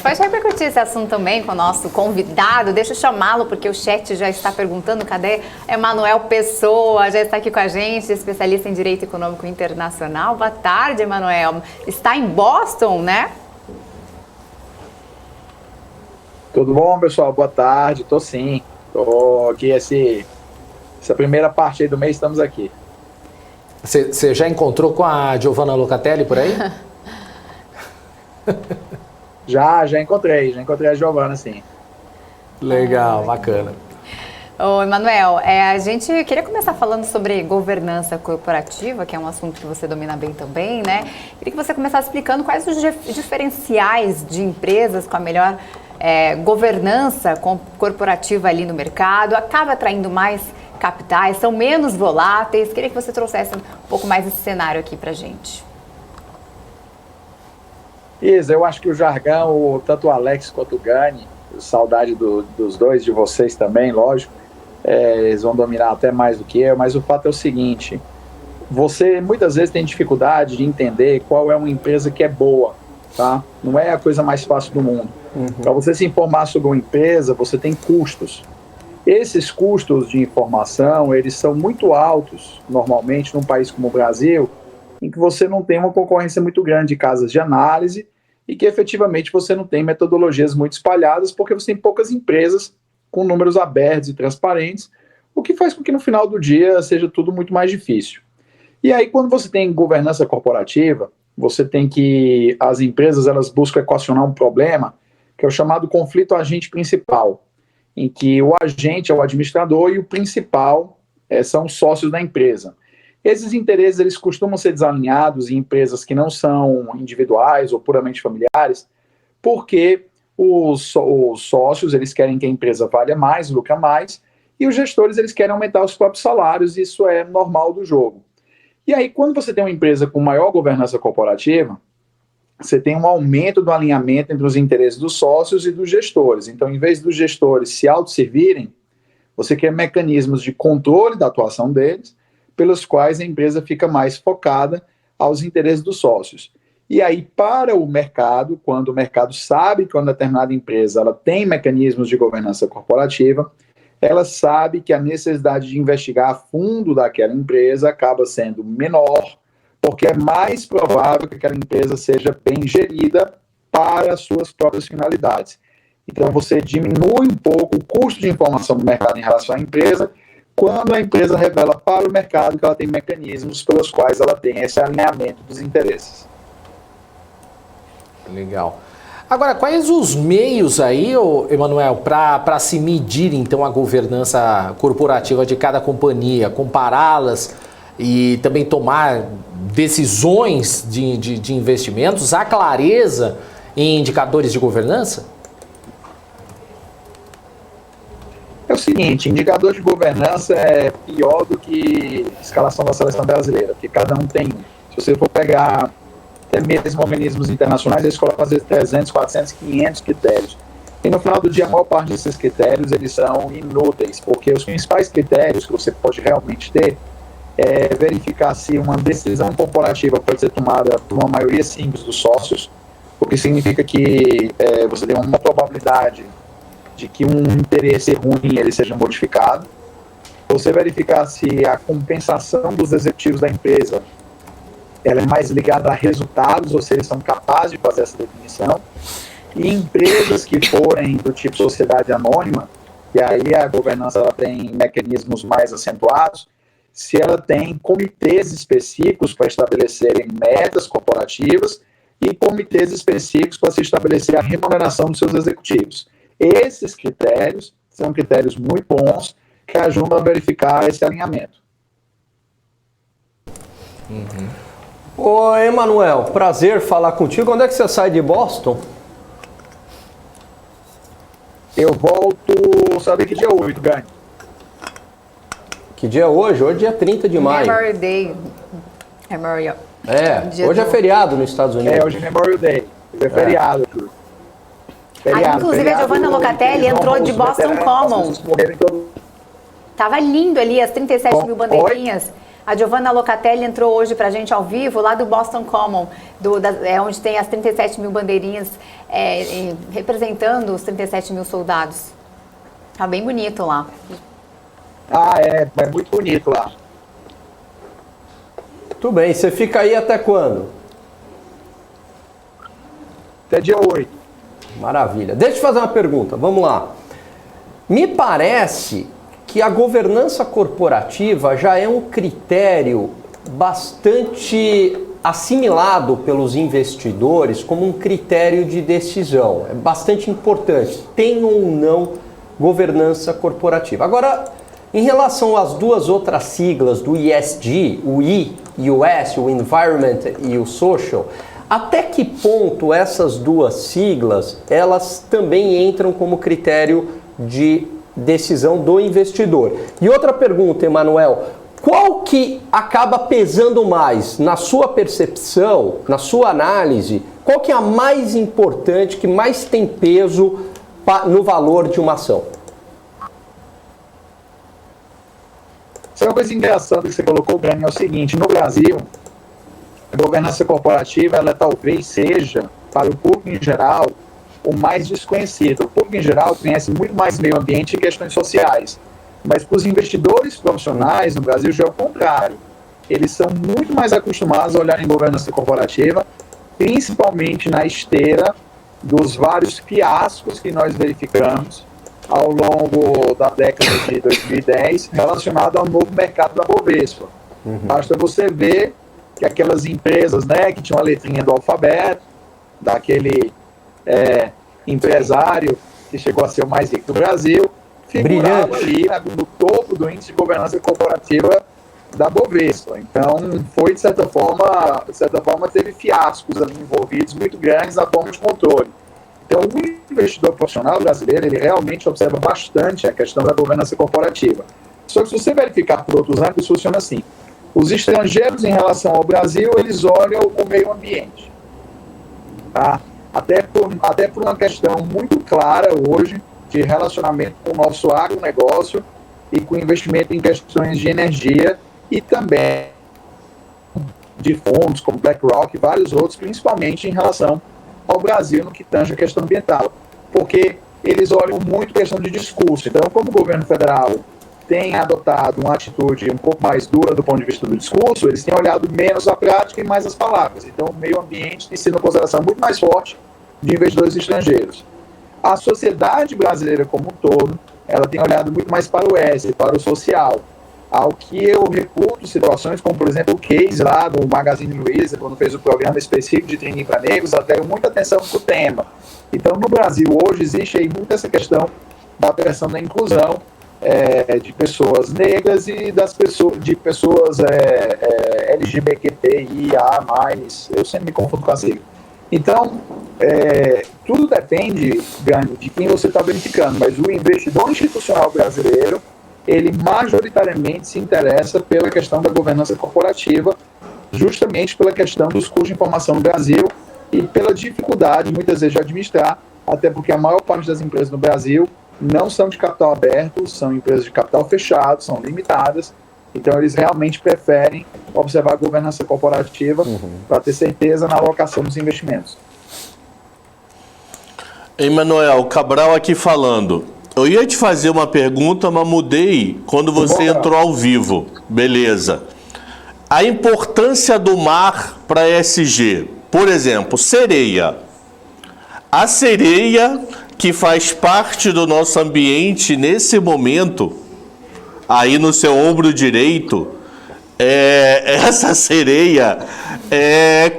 pode repercutir esse assunto também com o nosso convidado. Deixa eu chamá-lo, porque o chat já está perguntando. Cadê Emanuel Pessoa? Já está aqui com a gente, especialista em Direito Econômico Internacional. Boa tarde, Emanuel. Está em Boston, né? Tudo bom, pessoal? Boa tarde. Tô sim. Tô aqui, essa primeira parte aí do mês, estamos aqui. Você já encontrou com a Giovanna Locatelli por aí? Já encontrei a Giovanna, sim. Legal, bacana. Ô, Emanuel, a gente queria começar falando sobre governança corporativa, que é um assunto que você domina bem também, né? Queria que você começasse explicando quais os diferenciais de empresas com a melhor governança corporativa ali no mercado, acaba atraindo mais capitais, são menos voláteis. Queria que você trouxesse um pouco mais esse cenário aqui pra gente. Isa, eu acho que o jargão, tanto o Alex quanto o Gani, saudade dos dois, de vocês também, lógico, eles vão dominar até mais do que eu, mas o fato é o seguinte: você muitas vezes tem dificuldade de entender qual é uma empresa que é boa, tá? Não é a coisa mais fácil do mundo. Para você se informar sobre uma empresa, você tem custos. Esses custos de informação, eles são muito altos, normalmente, num país como o Brasil, em que você não tem uma concorrência muito grande de casas de análise e que efetivamente você não tem metodologias muito espalhadas, porque você tem poucas empresas com números abertos e transparentes, o que faz com que no final do dia seja tudo muito mais difícil. E aí, quando você tem governança corporativa, você tem que as empresas elas buscam equacionar um problema que é o chamado conflito agente principal, em que o agente é o administrador e o principal são os sócios da empresa. Esses interesses eles costumam ser desalinhados em empresas que não são individuais ou puramente familiares, porque os sócios eles querem que a empresa valha mais, lucre mais, e os gestores eles querem aumentar os próprios salários, e isso é normal do jogo. E aí, quando você tem uma empresa com maior governança corporativa, você tem um aumento do alinhamento entre os interesses dos sócios e dos gestores. Então, em vez dos gestores se autosservirem, você quer mecanismos de controle da atuação deles, pelos quais a empresa fica mais focada aos interesses dos sócios. E aí, para o mercado, quando o mercado sabe que uma determinada empresa ela tem mecanismos de governança corporativa, ela sabe que a necessidade de investigar a fundo daquela empresa acaba sendo menor, porque é mais provável que aquela empresa seja bem gerida para as suas próprias finalidades. Então, você diminui um pouco o custo de informação do mercado em relação à empresa, quando a empresa revela para o mercado que ela tem mecanismos pelos quais ela tem esse alinhamento dos interesses. Legal. Agora, quais os meios aí, Emanuel, para se medir, então, a governança corporativa de cada companhia, compará-las e também tomar decisões de investimentos? Há clareza em indicadores de governança? É o seguinte, indicador de governança é pior do que escalação da seleção brasileira, porque cada um tem. Se você for pegar até mesmo organismos internacionais, eles colocam às vezes 300, 400, 500 critérios. E no final do dia, a maior parte desses critérios, eles são inúteis, porque os principais critérios que você pode realmente ter é verificar se uma decisão corporativa pode ser tomada por uma maioria simples dos sócios, o que significa que você tem uma probabilidade de que um interesse ruim ele seja modificado. Você verificar se a compensação dos executivos da empresa ela é mais ligada a resultados, ou se eles são capazes de fazer essa definição. E empresas que forem do tipo sociedade anônima, e aí a governança ela tem mecanismos mais acentuados, se ela tem comitês específicos para estabelecerem metas corporativas e comitês específicos para se estabelecer a remuneração dos seus executivos. Esses critérios são critérios muito bons que ajudam a verificar esse alinhamento. Ô, Emanuel, prazer falar contigo. Quando é que você sai de Boston? Eu volto, sabe que dia 8, Gani? Que dia é hoje? Hoje é dia 30 de maio. Memorial Day. Memorial. Hoje é feriado nos Estados Unidos. Hoje é Memorial Day. É feriado aqui. Inclusive, a Giovanna Locatelli entrou de Boston Common. Tava lindo ali, as 37 mil bandeirinhas. A Giovanna Locatelli entrou hoje para a gente ao vivo, lá do Boston Common, onde tem as 37 mil bandeirinhas representando os 37 mil soldados. Tá bem bonito lá. É muito bonito lá. Tudo bem, você fica aí até quando? Até dia 8. Maravilha. Deixa eu fazer uma pergunta, vamos lá. Me parece que a governança corporativa já é um critério bastante assimilado pelos investidores como um critério de decisão. É bastante importante, tem ou não governança corporativa. Agora, em relação às duas outras siglas do ESG, o I e o S, o Environment e o Social, até que ponto essas duas siglas, elas também entram como critério de decisão do investidor? E outra pergunta, Emanuel, qual que acaba pesando mais na sua percepção, na sua análise, qual que é a mais importante, que mais tem peso no valor de uma ação? Isso é uma coisa engraçada que você colocou, Breno, é o seguinte: no Brasil, a governança corporativa, ela talvez seja, para o público em geral, o mais desconhecido. O público em geral conhece muito mais meio ambiente e questões sociais, mas para os investidores profissionais no Brasil já é o contrário. Eles são muito mais acostumados a olhar em governança corporativa, principalmente na esteira dos vários fiascos que nós verificamos ao longo da década de 2010 relacionado ao novo mercado da Bovespa. Basta você ver que aquelas empresas, né, que tinham a letrinha do alfabeto, daquele empresário que chegou a ser o mais rico do Brasil, figurava ali no topo do índice de governança corporativa da Bovespa. Então, foi, de certa forma, teve fiascos ali envolvidos muito grandes na forma de controle. Então, o investidor profissional brasileiro, ele realmente observa bastante a questão da governança corporativa. Só que se você verificar por outros ângulos, funciona assim. Os estrangeiros, em relação ao Brasil, eles olham o meio ambiente. Tá? Até por uma questão muito clara hoje de relacionamento com o nosso agronegócio e com investimento em questões de energia e também de fundos como BlackRock e vários outros, principalmente em relação ao Brasil no que tange a questão ambiental. Porque eles olham muito a questão de discurso. Então, como o governo federal tem adotado uma atitude um pouco mais dura do ponto de vista do discurso, eles têm olhado menos a prática e mais as palavras. Então, o meio ambiente tem sido uma consideração muito mais forte de investidores estrangeiros. A sociedade brasileira como um todo, ela tem olhado muito mais para o S, para o social, ao que eu reputo situações como, por exemplo, o case lá do Magazine Luiza, quando fez o programa específico de training para negros, atraiu muita atenção para o tema. Então, no Brasil, hoje, existe aí muito essa questão da pressão da inclusão de pessoas negras e de pessoas LGBTQIA+, eu sempre me confundo com a sigla. Então, tudo depende, Gani, de quem você está verificando, mas o investidor institucional brasileiro, ele majoritariamente se interessa pela questão da governança corporativa, justamente pela questão dos custos de informação no Brasil e pela dificuldade, muitas vezes, de administrar, até porque a maior parte das empresas no Brasil não são de capital aberto, são empresas de capital fechado, são limitadas, então eles realmente preferem observar a governança corporativa para ter certeza na alocação dos investimentos. Emanuel, Cabral aqui falando. Eu ia te fazer uma pergunta, mas mudei quando você entrou ao vivo. Beleza. A importância do mar para ESG. Por exemplo, sereia. A sereia que faz parte do nosso ambiente nesse momento, aí no seu ombro direito, essa sereia,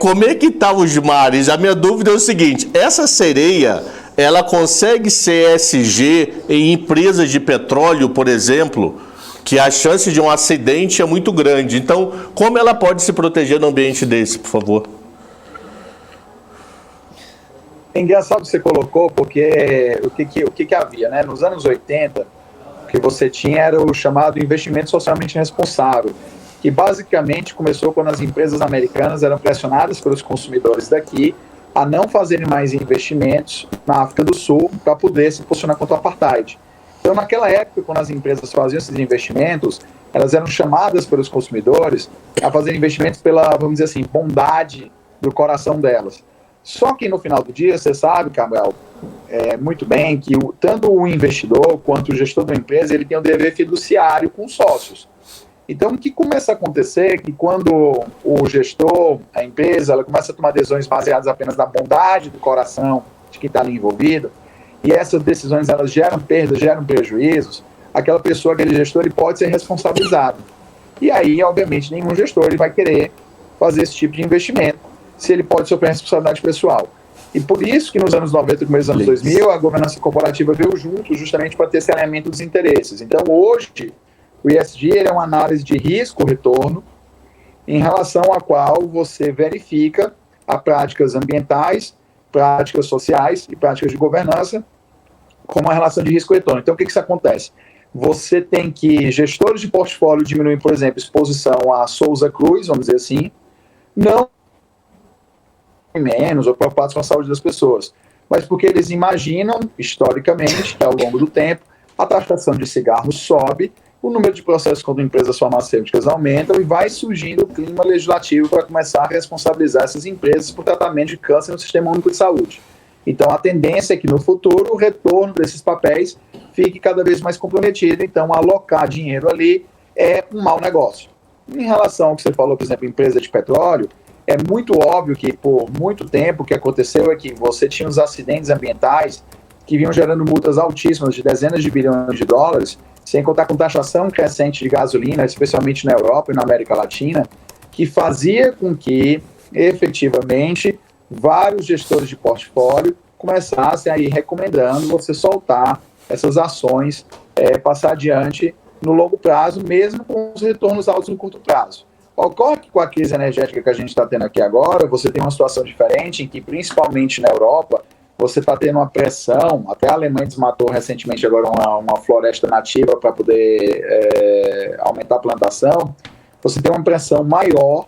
como é que tá os mares? A minha dúvida é o seguinte, essa sereia, ela consegue ser ESG em empresas de petróleo, por exemplo, que a chance de um acidente é muito grande. Então, como ela pode se proteger num ambiente desse, por favor? É engraçado que você colocou, porque o que havia, né? Nos anos 80, o que você tinha era o chamado investimento socialmente responsável, que basicamente começou quando as empresas americanas eram pressionadas pelos consumidores daqui a não fazerem mais investimentos na África do Sul para poder se posicionar contra o apartheid. Então, naquela época, quando as empresas faziam esses investimentos, elas eram chamadas pelos consumidores a fazer investimentos pela, vamos dizer assim, bondade do coração delas. Só que no final do dia, você sabe, Cabral, muito bem que tanto o investidor quanto o gestor da empresa, ele tem um dever fiduciário com os sócios. Então, o que começa a acontecer é que quando o gestor, a empresa, ela começa a tomar decisões baseadas apenas na bondade do coração de quem está ali envolvido, e essas decisões elas geram perdas, geram prejuízos, aquela pessoa, aquele gestor, ele pode ser responsabilizado. E aí, obviamente, nenhum gestor ele vai querer fazer esse tipo de investimento, se ele pode sofrer responsabilidade pessoal. E por isso que nos anos 90 e começo dos anos 2000, a governança corporativa veio junto justamente para ter esse alinhamento dos interesses. Então, hoje, o ESG é uma análise de risco-retorno em relação à qual você verifica as práticas ambientais, práticas sociais e práticas de governança com uma relação de risco-retorno. Então, o que isso acontece? Você tem que, gestores de portfólio diminuem, por exemplo, exposição a Souza Cruz, vamos dizer assim, não menos ou preocupados com a saúde das pessoas, mas porque eles imaginam, historicamente, que ao longo do tempo, a taxação de cigarros sobe, o número de processos contra empresas farmacêuticas aumenta e vai surgindo o clima legislativo para começar a responsabilizar essas empresas por tratamento de câncer no Sistema Único de Saúde. Então, a tendência é que no futuro o retorno desses papéis fique cada vez mais comprometido. Então, alocar dinheiro ali é um mau negócio. Em relação ao que você falou, por exemplo, empresa de petróleo, é muito óbvio que por muito tempo o que aconteceu é que você tinha os acidentes ambientais que vinham gerando multas altíssimas de dezenas de bilhões de dólares, sem contar com taxação crescente de gasolina, especialmente na Europa e na América Latina, que fazia com que, efetivamente, vários gestores de portfólio começassem a ir recomendando você soltar essas ações, passar adiante no longo prazo, mesmo com os retornos altos no curto prazo. Ocorre que com a crise energética que a gente está tendo aqui agora, você tem uma situação diferente em que, principalmente na Europa, você está tendo uma pressão, até a Alemanha desmatou recentemente agora uma floresta nativa para poder aumentar a plantação, você tem uma pressão maior,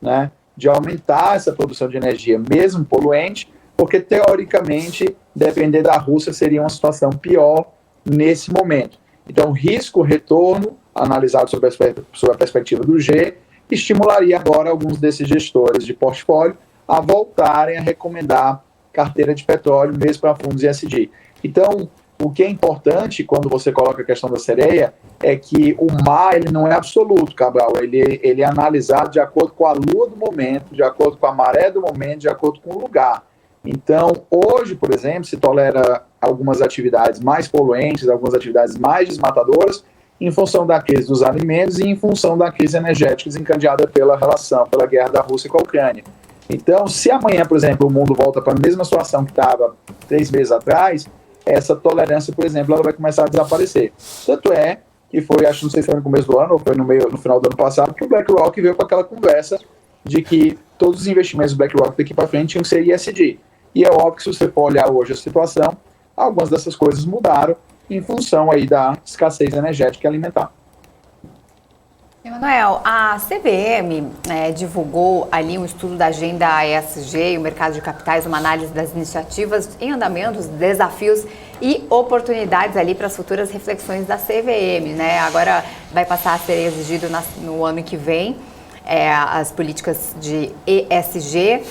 né, de aumentar essa produção de energia, mesmo poluente, porque, teoricamente, depender da Rússia seria uma situação pior nesse momento. Então, risco-retorno, analisado sob a perspectiva do G, estimularia agora alguns desses gestores de portfólio a voltarem a recomendar carteira de petróleo, mesmo para fundos ESG. Então, o que é importante quando você coloca a questão da sereia é que o mar ele não é absoluto, Cabral. Ele é analisado de acordo com a lua do momento, de acordo com a maré do momento, de acordo com o lugar. Então, hoje, por exemplo, se tolera algumas atividades mais poluentes, algumas atividades mais desmatadoras, em função da crise dos alimentos e em função da crise energética desencadeada pela guerra da Rússia com a Ucrânia. Então, se amanhã, por exemplo, o mundo volta para a mesma situação que estava 3 meses atrás, essa tolerância, por exemplo, ela vai começar a desaparecer. Tanto é que foi, acho que não sei se foi no começo do ano ou foi no final do ano passado, que o BlackRock veio com aquela conversa de que todos os investimentos do BlackRock daqui para frente tinham que ser ESG. E é óbvio que se você for olhar hoje a situação, algumas dessas coisas mudaram em função aí da escassez energética e alimentar. Emanuel, a CVM divulgou ali um estudo da agenda ESG e o mercado de capitais, uma análise das iniciativas em andamento, os desafios e oportunidades ali para as futuras reflexões da CVM, né? Agora vai passar a ser exigido no ano que vem as políticas de ESG.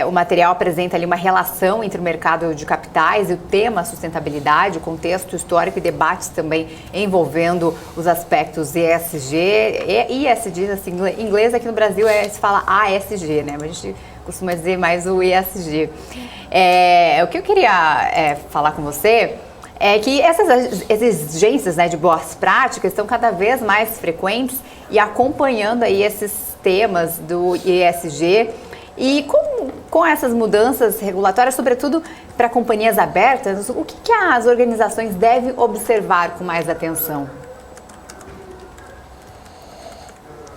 O material apresenta ali uma relação entre o mercado de capitais e o tema sustentabilidade, o contexto histórico e debates também envolvendo os aspectos ESG. ESG, assim, em inglês aqui no Brasil se fala ASG, né? Mas a gente costuma dizer mais o ESG. O que eu queria falar com você é que essas exigências, né, de boas práticas estão cada vez mais frequentes e acompanhando aí esses temas do ESG. E com essas mudanças regulatórias, sobretudo para companhias abertas, o que as organizações devem observar com mais atenção?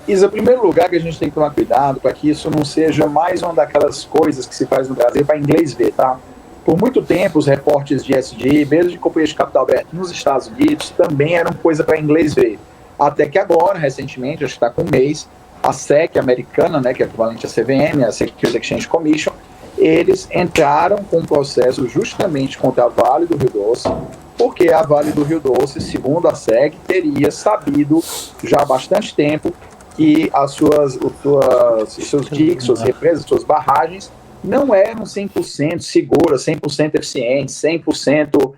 Isa, em primeiro lugar que a gente tem que tomar cuidado para que isso não seja mais uma daquelas coisas que se faz no Brasil para inglês ver, tá? Por muito tempo, os reportes de ESG, mesmo de companhias de capital aberto nos Estados Unidos, também eram coisa para inglês ver. Até que agora, recentemente, acho que está com um mês, a SEC americana, né, que é equivalente à CVM, a Securities Exchange Commission, eles entraram com um processo justamente contra a Vale do Rio Doce, porque a Vale do Rio Doce, segundo a SEG, teria sabido já há bastante tempo que os seus diques, suas represas, suas barragens não eram 100% seguras, 100% eficientes, 100%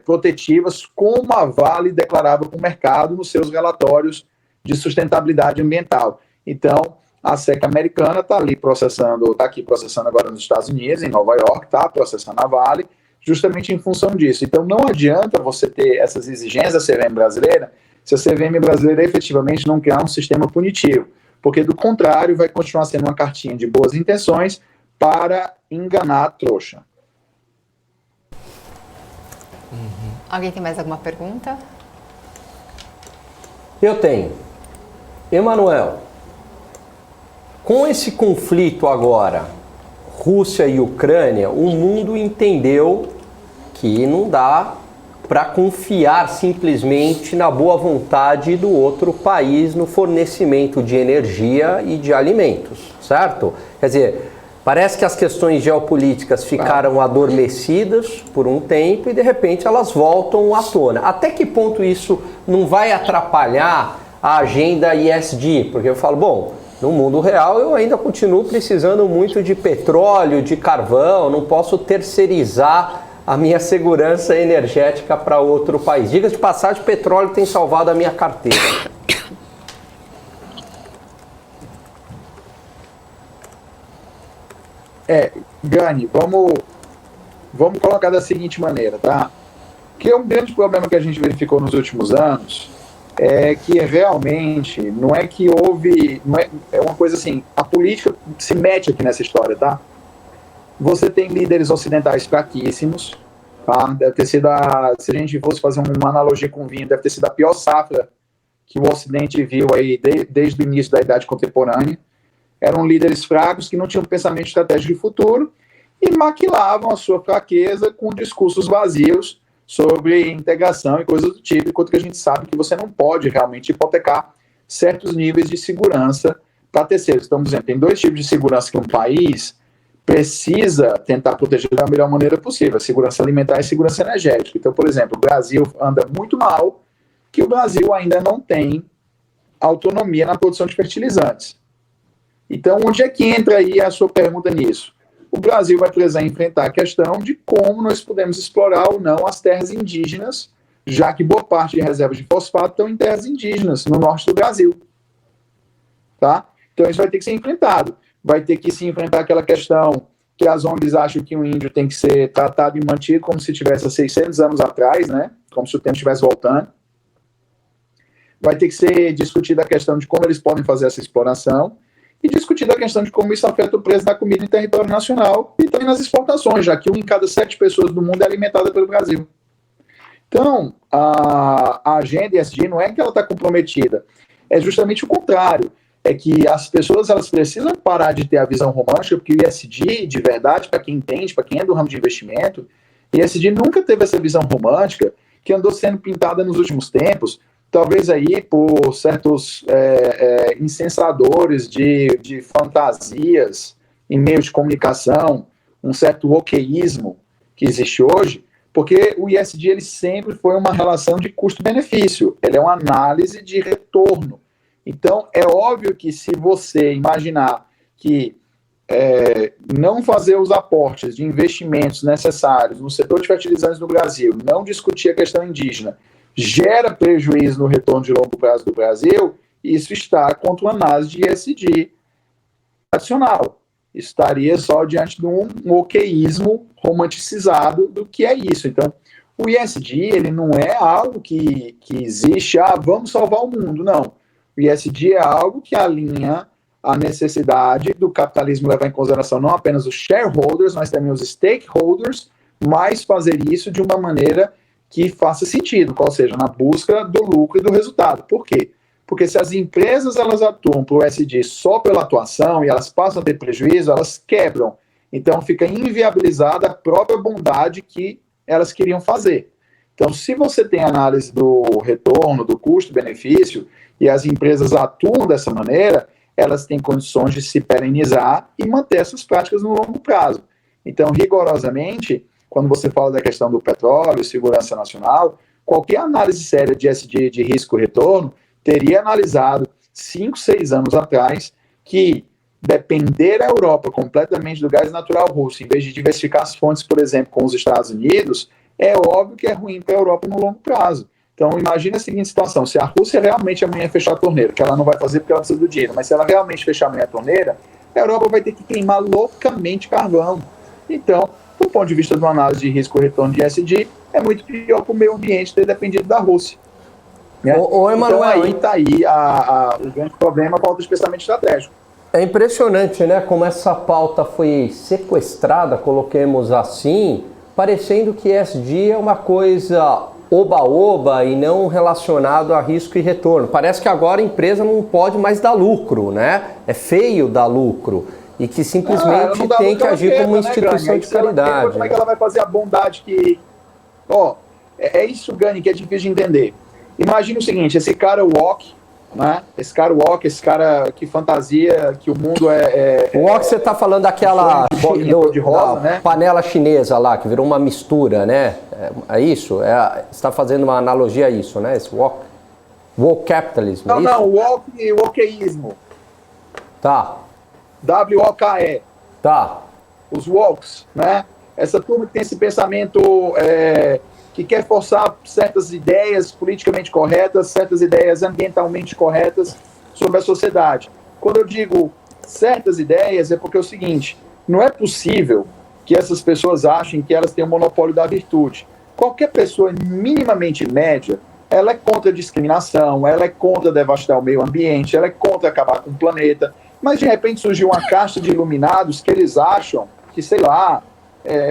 protetivas, como a Vale declarava para o mercado nos seus relatórios de sustentabilidade ambiental. Então, a SEC americana está aqui processando agora nos Estados Unidos, em Nova York, está processando a Vale, justamente em função disso. Então, não adianta você ter essas exigências da CVM brasileira se a CVM brasileira efetivamente não criar um sistema punitivo, porque, do contrário, vai continuar sendo uma cartinha de boas intenções para enganar a trouxa. Alguém tem mais alguma pergunta? Eu tenho. Emanuel, com esse conflito agora, Rússia e Ucrânia, o mundo entendeu que não dá para confiar simplesmente na boa vontade do outro país no fornecimento de energia e de alimentos, certo? Quer dizer, parece que as questões geopolíticas ficaram adormecidas por um tempo e de repente elas voltam à tona. Até que ponto isso não vai atrapalhar a agenda ESG? Porque eu falo, bom, no mundo real eu ainda continuo precisando muito de petróleo, de carvão, não posso terceirizar a minha segurança energética para outro país. Diga-se de passagem, petróleo tem salvado a minha carteira. Gani, vamos colocar da seguinte maneira, tá? Que um grande problema que a gente verificou nos últimos anos é que realmente não é que houve, é uma coisa assim, a política se mete aqui nessa história, tá? Você tem líderes ocidentais fraquíssimos, tá? Deve ter sido, se a gente fosse fazer uma analogia com vinho, deve ter sido a pior safra que o Ocidente viu aí desde o início da Idade Contemporânea. Eram líderes fracos que não tinham pensamento estratégico de futuro e maquilavam a sua fraqueza com discursos vazios sobre integração e coisas do tipo, enquanto que a gente sabe que você não pode realmente hipotecar certos níveis de segurança para terceiros. Então, por exemplo, tem dois tipos de segurança que um país precisa tentar proteger da melhor maneira possível: a segurança alimentar e a segurança energética. Então, por exemplo, o Brasil anda muito mal, que o Brasil ainda não tem autonomia na produção de fertilizantes. Então, onde é que entra aí a sua pergunta nisso? O Brasil vai precisar enfrentar a questão de como nós podemos explorar ou não as terras indígenas, já que boa parte de reservas de fosfato estão em terras indígenas, no norte do Brasil. Tá? Então, isso vai ter que ser enfrentado. Vai ter que se enfrentar aquela questão que as ONGs acham que o índio tem que ser tratado e mantido como se tivesse há 600 anos atrás, né? Como se o tempo estivesse voltando. Vai ter que ser discutida a questão de como eles podem fazer essa exploração e discutida a questão de como isso afeta o preço da comida em território nacional e também nas exportações, já que 1 em cada 7 pessoas do mundo é alimentada pelo Brasil. Então, a agenda ESG não é que ela está comprometida, é justamente o contrário. É que as pessoas elas precisam parar de ter a visão romântica, porque o ESG, de verdade, para quem entende, para quem é do ramo de investimento, ESG nunca teve essa visão romântica que andou sendo pintada nos últimos tempos, talvez aí por certos incensadores de fantasias em meios de comunicação, um certo wokeísmo que existe hoje, porque o ESG ele sempre foi uma relação de custo-benefício, ele é uma análise de retorno. Então, é óbvio que se você imaginar que não fazer os aportes de investimentos necessários no setor de fertilizantes no Brasil, não discutir a questão indígena, gera prejuízo no retorno de longo prazo do Brasil, isso está contra uma análise de ESG adicional. Estaria só diante de um wokeísmo romanticizado do que é isso. Então, o ESG ele não é algo que existe, vamos salvar o mundo, não. O ESG é algo que alinha a necessidade do capitalismo levar em consideração não apenas os shareholders, mas também os stakeholders, mas fazer isso de uma maneira que faça sentido, qual seja, na busca do lucro e do resultado. Por quê? Porque se as empresas elas atuam para o ESG só pela atuação e elas passam a ter prejuízo, elas quebram. Então fica inviabilizada a própria bondade que elas queriam fazer. Então, se você tem análise do retorno, do custo-benefício, e as empresas atuam dessa maneira, elas têm condições de se perenizar e manter essas práticas no longo prazo. Então, rigorosamente, quando você fala da questão do petróleo, segurança nacional, qualquer análise séria de ESG, de risco-retorno, teria analisado 5, 6 anos atrás que depender da Europa completamente do gás natural russo, em vez de diversificar as fontes, por exemplo, com os Estados Unidos, é óbvio que é ruim para a Europa no longo prazo. Então, imagine a seguinte situação, se a Rússia realmente amanhã fechar a torneira, que ela não vai fazer porque ela precisa do dinheiro, mas se ela realmente fechar amanhã a torneira, a Europa vai ter que queimar loucamente carvão. Então, do ponto de vista de uma análise de risco-retorno de ESG, é muito pior para o meio ambiente ter dependido da Rússia. Né? Ô, Emanuel, então, aí está aí o grande problema com o especialmente estratégico. É impressionante, né, como essa pauta foi sequestrada, coloquemos assim, parecendo que ESG é uma coisa oba-oba e não relacionado a risco e retorno. Parece que agora a empresa não pode mais dar lucro, né? É feio dar lucro. E que simplesmente tem que agir como uma instituição de caridade. Como é que ela vai fazer a bondade que... é isso, Gani, que é difícil de entender. Imagina o seguinte, esse cara walk, né? Esse cara que fantasia que o mundo o walk você está falando daquela de rosa, né? Panela chinesa lá, que virou uma mistura, né? É isso? Você está fazendo uma analogia a isso, né? Esse walk capitalism. Não, walkeísmo. Tá. W-O-K-E. Tá. Os walks, né? Essa turma que tem esse pensamento que quer forçar certas ideias politicamente corretas, certas ideias ambientalmente corretas sobre a sociedade. Quando eu digo certas ideias, é porque é o seguinte, não é possível que essas pessoas achem que elas têm o monopólio da virtude. Qualquer pessoa minimamente média, ela é contra a discriminação, ela é contra devastar o meio ambiente, ela é contra acabar com o planeta, mas de repente surgiu uma casta de iluminados que eles acham que, sei lá,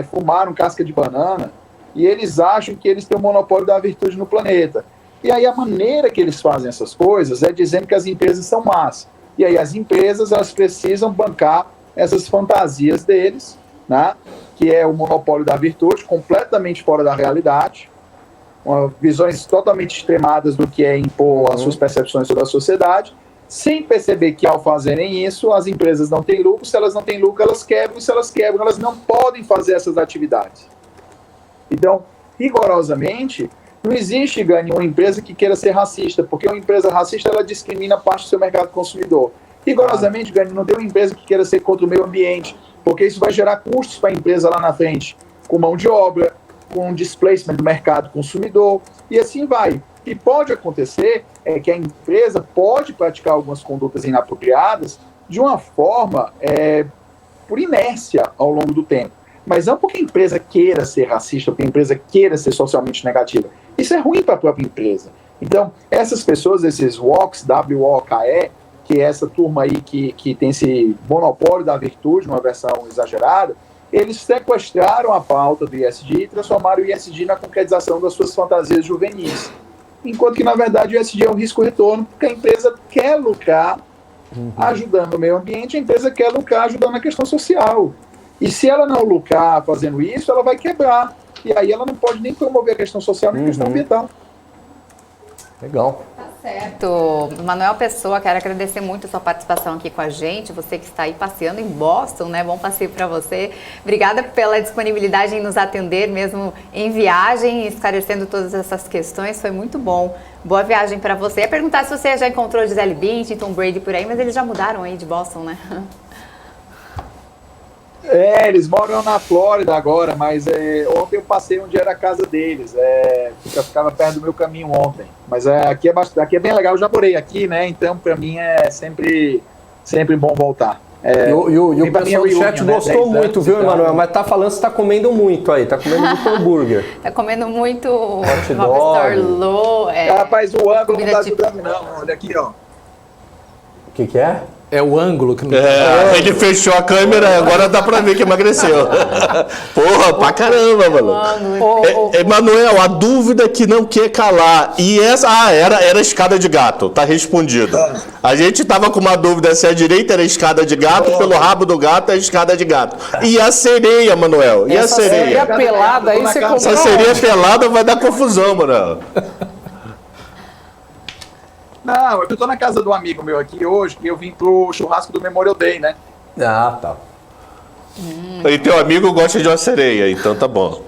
fumaram casca de banana, e eles acham que eles têm o monopólio da virtude no planeta. E aí a maneira que eles fazem essas coisas é dizendo que as empresas são más. E aí as empresas, elas precisam bancar essas fantasias deles, né? Que é o monopólio da virtude, completamente fora da realidade, visões totalmente extremadas do que é impor as suas percepções sobre a sociedade, sem perceber que ao fazerem isso, as empresas não têm lucro, se elas não têm lucro, elas quebram, e se elas quebram, elas não podem fazer essas atividades. Então, rigorosamente, não existe, Gani, uma empresa que queira ser racista, porque uma empresa racista, ela discrimina parte do seu mercado consumidor. Rigorosamente, Gani, não tem uma empresa que queira ser contra o meio ambiente, porque isso vai gerar custos para a empresa lá na frente, com mão de obra, com displacement do mercado consumidor, e assim vai. O que pode acontecer é que a empresa pode praticar algumas condutas inapropriadas de uma forma por inércia ao longo do tempo. Mas não porque a empresa queira ser racista, porque a empresa queira ser socialmente negativa. Isso é ruim para a própria empresa. Então, essas pessoas, esses WOKs, W-O-K-E, que é essa turma aí que tem esse monopólio da virtude, uma versão exagerada, eles sequestraram a pauta do ESG e transformaram o ESG na concretização das suas fantasias juvenis. Enquanto que, na verdade, o ESG é um risco-retorno, porque a empresa quer lucrar ajudando o meio ambiente, a empresa quer lucrar ajudando a questão social. E se ela não lucrar fazendo isso, ela vai quebrar. E aí ela não pode nem promover a questão social nem a questão ambiental. Legal. Tá certo. Manuel Pessoa, quero agradecer muito a sua participação aqui com a gente. Você que está aí passeando em Boston, né? Bom passeio para você. Obrigada pela disponibilidade em nos atender, mesmo em viagem, esclarecendo todas essas questões. Foi muito bom. Boa viagem para você. Eu ia perguntar se você já encontrou Gisele Bündchen, Tom Brady por aí, mas eles já mudaram aí de Boston, né? Eles moram na Flórida agora, mas ontem eu passei onde era a casa deles. Ficava perto do meu caminho ontem. Mas aqui é bem legal, eu já morei aqui, né? Então, para mim é sempre bom voltar. E o pessoal do chat gostou muito, viu, então... Emanuel? Mas tá falando que você tá comendo muito aí, tá comendo muito hambúrguer. Tá comendo muito hot dog. Rapaz, o ângulo não tá ajudando não, olha aqui, ó. O que é? É o ângulo que não ele fechou a câmera e agora dá pra ver que emagreceu. Porra, pra caramba, mano. Emanuel, a dúvida que não quer calar. E essa. Era a escada de gato, tá respondido. A gente tava com uma dúvida se a direita era a escada de gato, pelo rabo do gato é a escada de gato. E a sereia, Manuel? E a sereia? Pelada, aí você comprou. Essa sereia pelada vai dar confusão, Manuel. Não, eu tô na casa de um amigo meu aqui hoje, que eu vim pro churrasco do Memorial Day, né? Ah, tá. E teu amigo gosta de uma sereia, então tá bom.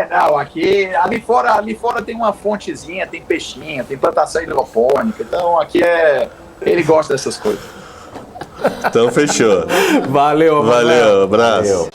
Não, ali fora tem uma fontezinha, tem peixinho, tem plantação hidropônica, então ele gosta dessas coisas. Então fechou. Valeu, Valeu, abraço. Valeu.